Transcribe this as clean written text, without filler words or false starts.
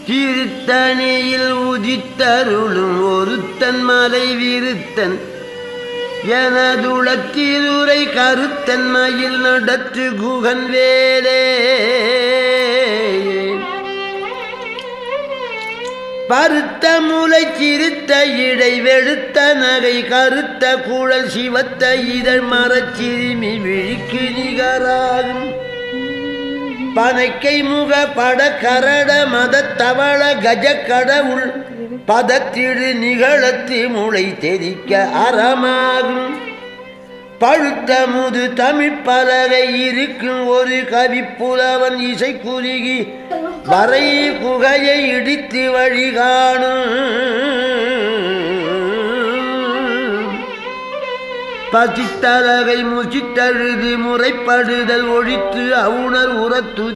திருத்தணியில் உதித்தருளும் ஒருத்தன் மலை விருத்தன் எனதுளத்திலுரை கருத்தன் மயில் நடத்து குகன் வேலே பருத்த முளை சிறுத்த இடை வெளுத்த நகை கருத்த குழல் சிவத்த இதழ் மரச்சிறுமி விழிக்கு நிகராகும் பனைக்கை முக பட கரட மத தவள கஜ கடவுள் பதத்திடு நிகழத்து முளை தெரிக்க அறமாகும் பழுத்த முது தமிழ் பலகை இருக்கும் ஒரு கவிப்புலவன் இசை குறுகி வரை குகையை இடித்து வழி காணும் பசித்தலகை முசித்தழுது முறைப்படுதல் ஒழித்து அவுணர் உரத்து